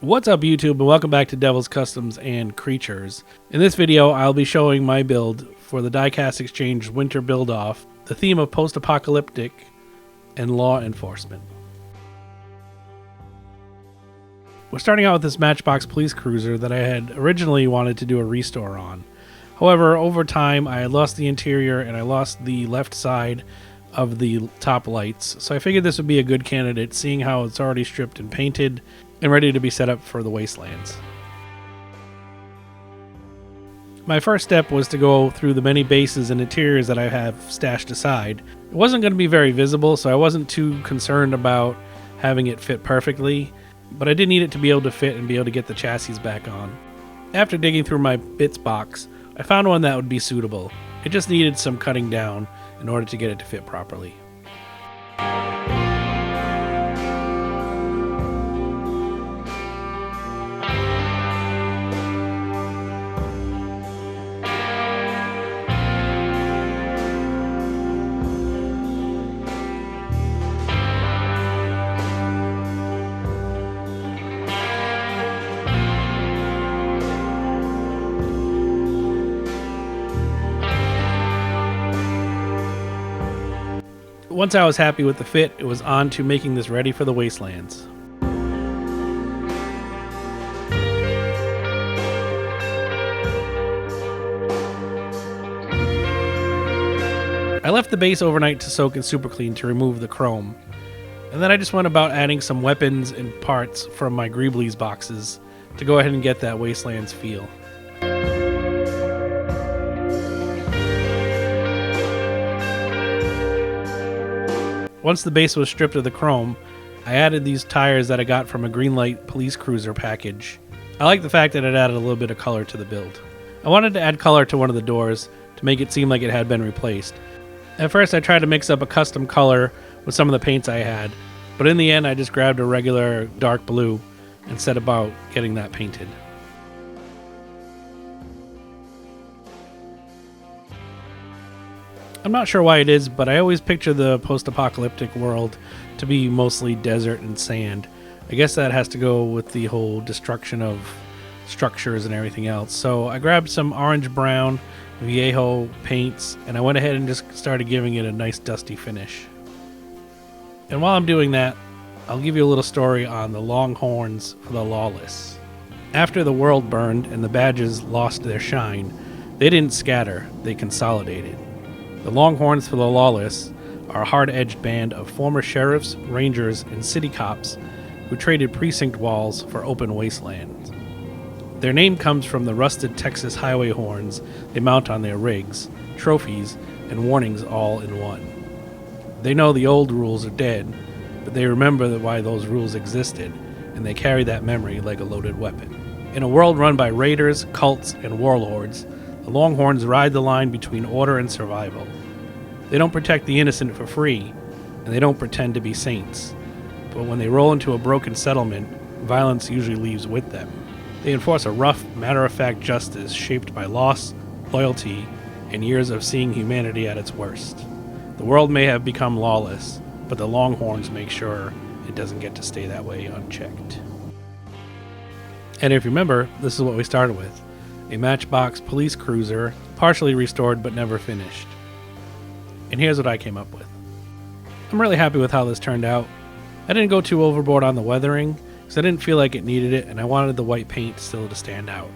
What's up YouTube, and welcome back to Devil's Customs and Creatures. In this video I'll be showing my build for the Diecast Exchange Winter Build Off, the theme of post-apocalyptic and law enforcement. We're starting out with this Matchbox police cruiser that I had originally wanted to do a restore on. However, over time I had lost the interior and I lost the left side of the top lights, so I figured this would be a good candidate seeing how it's already stripped and painted and ready to be set up for the wastelands. My first step was to go through the many bases and interiors that I have stashed aside. It wasn't going to be very visible, so I wasn't too concerned about having it fit perfectly, but I did need it to be able to fit and be able to get the chassis back on. After digging through my bits box, I found one that would be suitable. It just needed some cutting down in order to get it to fit properly. Once I was happy with the fit, it was on to making this ready for the wastelands. I left the base overnight to soak in super clean to remove the chrome, and then I just went about adding some weapons and parts from my Greeblies boxes to go ahead and get that wastelands feel. Once the base was stripped of the chrome, I added these tires that I got from a Greenlight police cruiser package. I like the fact that it added a little bit of color to the build. I wanted to add color to one of the doors to make it seem like it had been replaced. At first I tried to mix up a custom color with some of the paints I had, but in the end I just grabbed a regular dark blue and set about getting that painted. I'm not sure why it is, but I always picture the post-apocalyptic world to be mostly desert and sand. I guess that has to go with the whole destruction of structures and everything else. So I grabbed some orange-brown Viejo paints, and I went ahead and just started giving it a nice dusty finish. And while I'm doing that, I'll give you a little story on the Longhorns for the Lawless. After the world burned and the badges lost their shine, they didn't scatter, they consolidated. The Longhorns for the Lawless are a hard-edged band of former sheriffs, rangers, and city cops who traded precinct walls for open wastelands. Their name comes from the rusted Texas highway horns they mount on their rigs, trophies, and warnings all in one. They know the old rules are dead, but they remember why those rules existed, and they carry that memory like a loaded weapon. In a world run by raiders, cults, and warlords, the Longhorns ride the line between order and survival. They don't protect the innocent for free, and they don't pretend to be saints. But when they roll into a broken settlement, violence usually leaves with them. They enforce a rough, matter-of-fact justice shaped by loss, loyalty, and years of seeing humanity at its worst. The world may have become lawless, but the Longhorns make sure it doesn't get to stay that way unchecked. And if you remember, this is what we started with. A Matchbox police cruiser, partially restored but never finished. And here's what I came up with. I'm really happy with how this turned out. I didn't go too overboard on the weathering, because I didn't feel like it needed it, and I wanted the white paint still to stand out.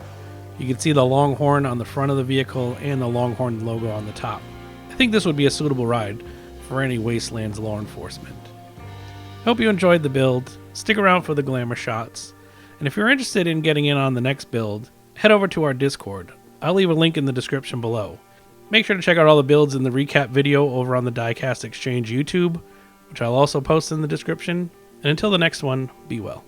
You can see the Longhorn on the front of the vehicle and the Longhorn logo on the top. I think this would be a suitable ride for any wastelands law enforcement. Hope you enjoyed the build. Stick around for the glamour shots. And if you're interested in getting in on the next build, head over to our Discord. I'll leave a link in the description below. Make sure to check out all the builds in the recap video over on the Diecast Exchange YouTube, which I'll also post in the description. And until the next one, be well.